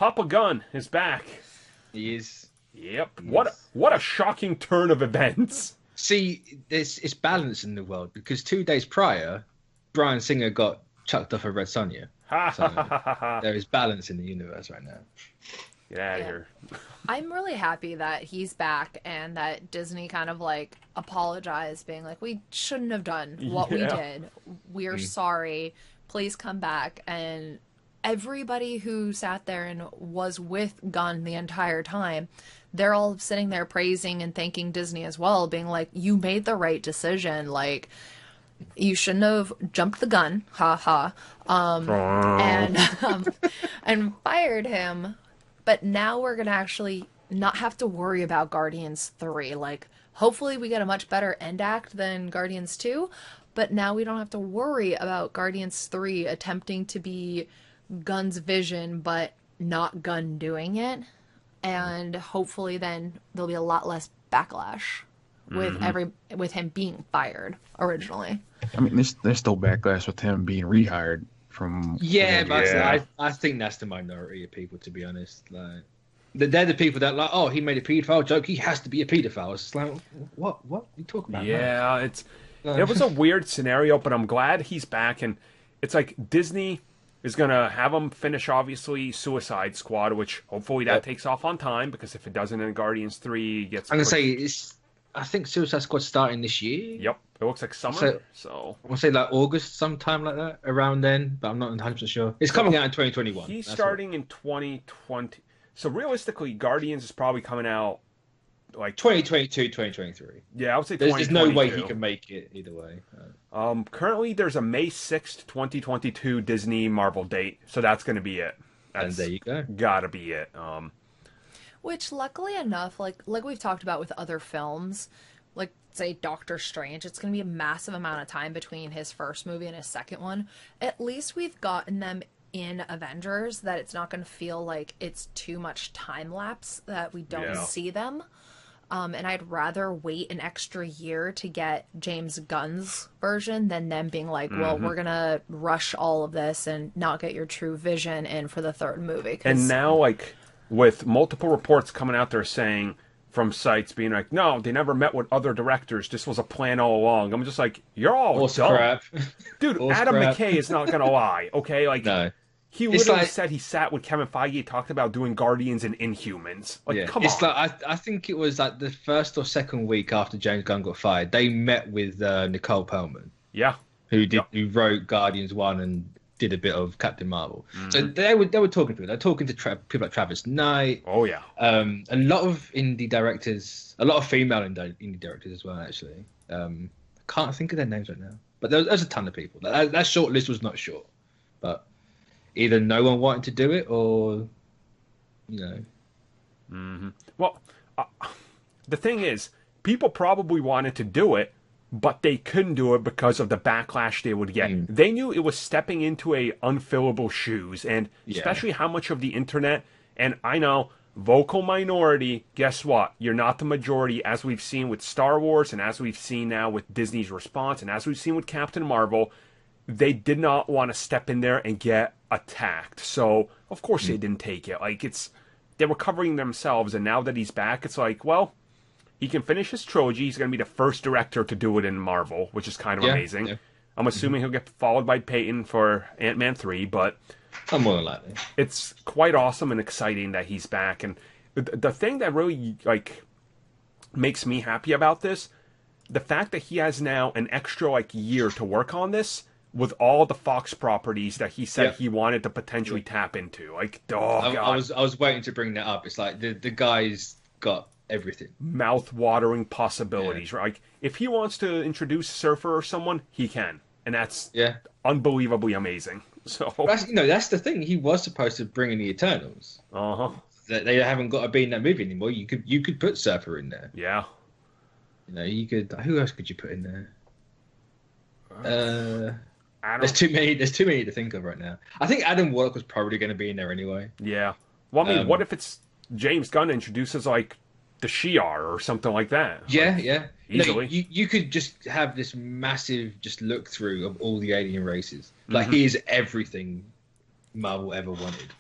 Papa Gunn is back. He is. Yep. What a shocking turn of events. See, it's balance in the world because 2 days prior, Bryan Singer got chucked off of Red Sonja. So there is balance in the universe right now. Get out of here. I'm really happy that he's back and that Disney kind of like apologized, being like, we shouldn't have done what we did. We're sorry. Please come back. And everybody who sat there and was with Gunn the entire time, they're all sitting there praising and thanking Disney as well, being like, you made the right decision. Like, you shouldn't have jumped the gun, and fired him. But now we're gonna actually not have to worry about Guardians 3. Like, hopefully we get a much better end act than Guardians 2, but now we don't have to worry about Guardians 3 attempting to be Gunn's vision, but not Gunn doing it. And hopefully then there'll be a lot less backlash with him being fired originally. I mean, there's still backlash with him being rehired from. Yeah, but I think that's the minority of people, to be honest. Like, they're the people that like, oh, he made a paedophile joke, he has to be a paedophile. It's like, what are you talking about? Yeah, it was a weird scenario, but I'm glad he's back, and it's like Disney is gonna have him finish obviously Suicide Squad, which hopefully that takes off on time, because if it doesn't, then Guardians 3 gets. I'm gonna say I think Suicide Squad's starting this year. Yep, it looks like summer. So I want to say like August, sometime like that, around then, but I'm not 100% sure. It's coming out in 2021. He's starting in 2020. So realistically, Guardians is probably coming out like 2022, 2023. Yeah, I would say there's no way he can make it either way. Currently, there's a May 6th, 2022 Disney Marvel date, so that's going to be it. And there you go. Gotta be it. Which, luckily enough, like we've talked about with other films, like, say, Doctor Strange, it's going to be a massive amount of time between his first movie and his second one. At least we've gotten them in Avengers, that it's not going to feel like it's too much time lapse, that we don't see them. And I'd rather wait an extra year to get James Gunn's version than them being like, well, we're going to rush all of this and not get your true vision in for the third movie. And now, like, with multiple reports coming out there saying, from sites being like, no, they never met with other directors, this was a plan all along. I'm just like, you're all dumb. Crap. Dude, Adam McKay is not going to lie, okay? Like, no. He literally said he sat with Kevin Feige, talked about doing Guardians and Inhumans. Like, come on. It's like, I think it was like the first or second week after James Gunn got fired, they met with Nicole Perlman. Yeah. Who wrote Guardians 1 and did a bit of Captain Marvel. So they were talking to people. They're talking to people like Travis Knight. Oh, yeah. A lot of indie directors, a lot of female indie directors as well, actually. Can't think of their names right now. But there's a ton of people. That short list was not short. But either no one wanted to do it or, you know. Well, the thing is, people probably wanted to do it, but they couldn't do it because of the backlash they would get. They knew it was stepping into a unfillable shoes, and especially how much of the internet, and I know, vocal minority, guess what? You're not the majority, as we've seen with Star Wars, and as we've seen now with Disney's response, and as we've seen with Captain Marvel. They did not want to step in there and get attacked. So, of course they didn't take it. Like, they were covering themselves, and now that he's back, it's like, well, he can finish his trilogy. He's going to be the first director to do it in Marvel, which is kind of amazing. Yeah. I'm assuming he'll get followed by Peyton for Ant-Man 3, but I'm more than likely. It's quite awesome and exciting that he's back. And the thing that really, like, makes me happy about this, the fact that he has now an extra, like, year to work on this, with all the Fox properties that he said he wanted to potentially tap into. Like, God. I was waiting to bring that up. It's like the guy's got everything. Mouth-watering possibilities. Right? Like, if he wants to introduce Surfer or someone, he can. And that's unbelievably amazing. So that's the thing. He was supposed to bring in the Eternals. They haven't got to be in that movie anymore. You could put Surfer in there. Yeah. You know, you could. Who else could you put in there? There's too many to think of right now. I think Adam Warlock was probably going to be in there anyway. Yeah. Well, I mean, what if it's James Gunn introduces, like, the Shi'ar or something like that? Yeah, like, easily. You could just have this massive look through of all the alien races. Like, he is everything Marvel ever wanted.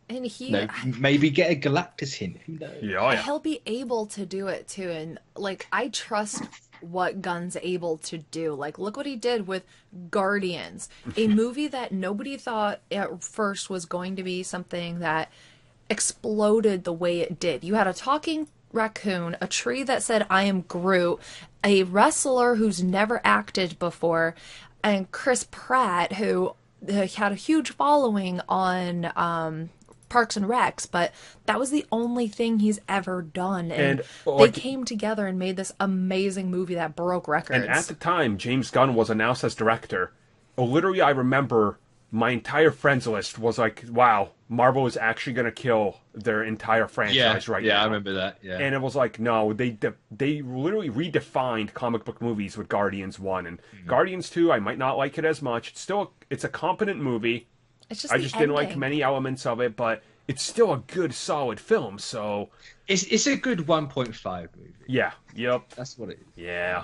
And he, No, maybe get a Galactus hint. Who knows? Yeah, oh, yeah. he'll be able to do it too. And like, I trust what Gunn's able to do. Like, look what he did with Guardians, a movie that nobody thought at first was going to be something that exploded the way it did. You had a talking raccoon, a tree that said, "I am Groot," a wrestler who's never acted before, and Chris Pratt, who had a huge following on Parks and Recs, but that was the only thing he's ever done. And they came together and made this amazing movie that broke records. And at the time, James Gunn was announced as director. Literally, I remember my entire friends list was like, wow, Marvel is actually going to kill their entire franchise right now. Yeah, I remember that. Yeah. And it was like, no, they literally redefined comic book movies with Guardians 1. And Guardians 2, I might not like it as much. It's a competent movie. It's just I just didn't like many elements of it, but it's still a good, solid film. So it's a good 1.5 movie. Yeah. Yep. That's what it is. Yeah.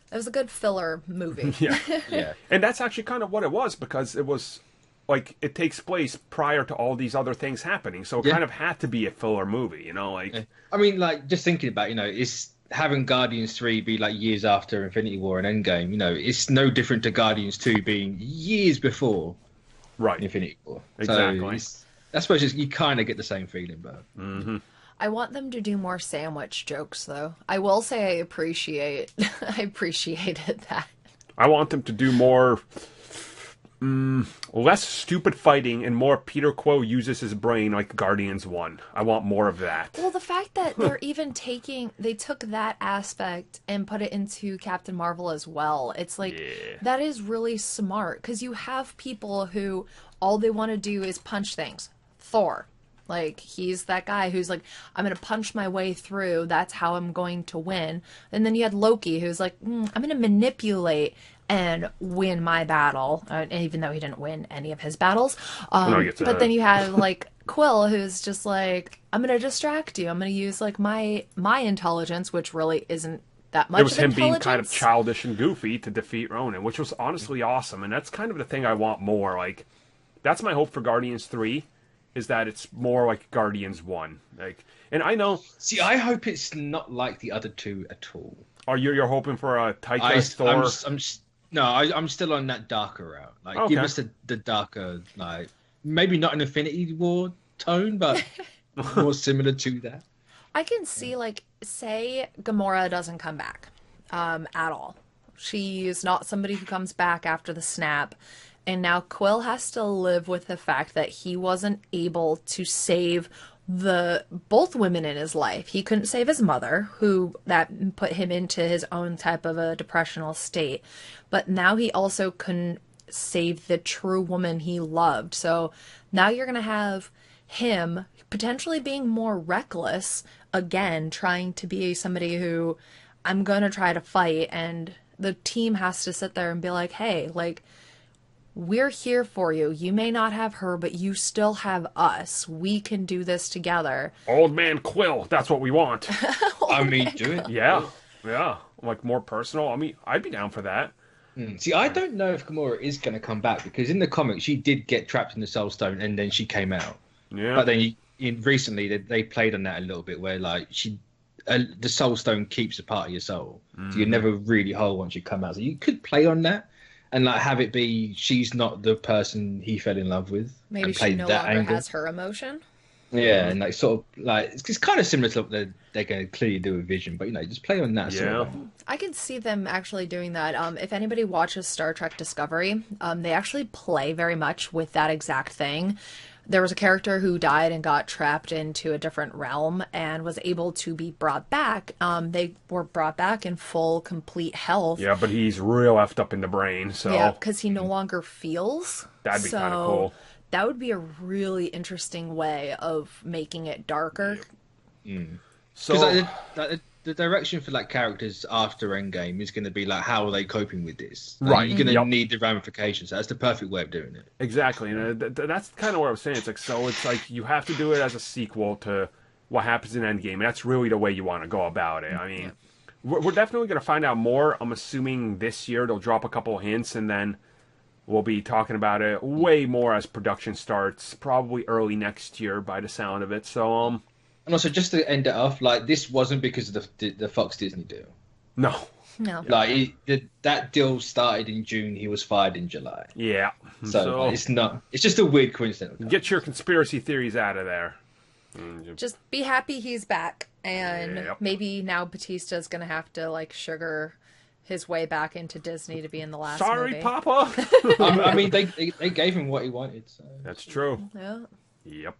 It was a good filler movie. Yeah. And that's actually kind of what it was, because it was like it takes place prior to all these other things happening, so it kind of had to be a filler movie, you know. Like, I mean, like, just thinking about, it's having Guardians 3 be like years after Infinity War and Endgame. It's no different to Guardians 2 being years before. Right. Infinity War. Exactly. So I suppose you kind of get the same feeling, but. Mm-hmm. I want them to do more sandwich jokes, though. I will say I appreciated that. I want them to do more, less stupid fighting and more Peter Quill uses his brain like Guardians 1. I want more of that. Well, the fact that they're even they took that aspect and put it into Captain Marvel as well. It's like, that is really smart, because you have people who all they want to do is punch things. Thor. Like, he's that guy who's like, I'm going to punch my way through. That's how I'm going to win. And then you had Loki, who's like, I'm going to manipulate and win my battle. Even though he didn't win any of his battles. But then you have, like, Quill, who's just like, I'm going to distract you. I'm going to use, like, my intelligence, which really isn't that much. It was him being kind of childish and goofy to defeat Ronan, which was honestly awesome. And that's kind of the thing I want more. Like, that's my hope for Guardians 3. Is that it's more like Guardians 1. Like, and I know. See, I hope it's not like the other two at all. Are you're hoping for a Taika Thor? I'm still on that darker route. Like, give us the darker, like, maybe not an Infinity War tone, but more similar to that. I can see, like, say Gamora doesn't come back at all. She's not somebody who comes back after the snap. And now Quill has to live with the fact that he wasn't able to save both women in his life. He couldn't save his mother, who that put him into his own type of a depressional state. But now he also couldn't save the true woman he loved. So now you're going to have him potentially being more reckless again, trying to be somebody who, I'm going to try to fight. And the team has to sit there and be like, hey, like, we're here for you. You may not have her, but you still have us. We can do this together. Old Man Quill. That's what we want. I mean, do it. Yeah. Like, more personal. I mean, I'd be down for that. See, I don't know if Gamora is going to come back, because in the comics, she did get trapped in the Soul Stone and then she came out. Yeah. But then recently, they played on that a little bit, where, like, the Soul Stone keeps a part of your soul. So you're never really whole once you come out. So you could play on that. And, like, have it be she's not the person he fell in love with. Maybe she no longer has her emotion. Yeah, and, like, sort of, like, it's kind of similar to what they're going to clearly do with Vision. But, just play on that sort of thing. I can see them actually doing that. If anybody watches Star Trek Discovery, they actually play very much with that exact thing. There was a character who died and got trapped into a different realm and was able to be brought back. They were brought back in full, complete health. Yeah, but he's real effed up in the brain, so... Yeah, because he no longer feels. That'd be kind of cool. That would be a really interesting way of making it darker. So... the direction for, like, characters after Endgame is going to be, like, how are they coping with this? Like, right. You're going to need the ramifications. That's the perfect way of doing it. Exactly. And that's kind of what I was saying. It's like, so it's like you have to do it as a sequel to what happens in Endgame. And that's really the way you want to go about it. I mean, we're definitely going to find out more. I'm assuming this year they'll drop a couple of hints, and then we'll be talking about it way more as production starts, probably early next year by the sound of it. So, And also, just to end it off, like, this wasn't because of the Fox Disney deal. no. No. Like, that deal started in June, he was fired in July. Yeah. So it's not, it's just a weird coincidence. Get your conspiracy theories out of there. Just be happy he's back, and Yep. maybe now Batista's gonna have to like sugar his way back into Disney to be in the last Sorry, movie. Papa. I mean, they gave him what he wanted. So. That's true. Yeah. Yep.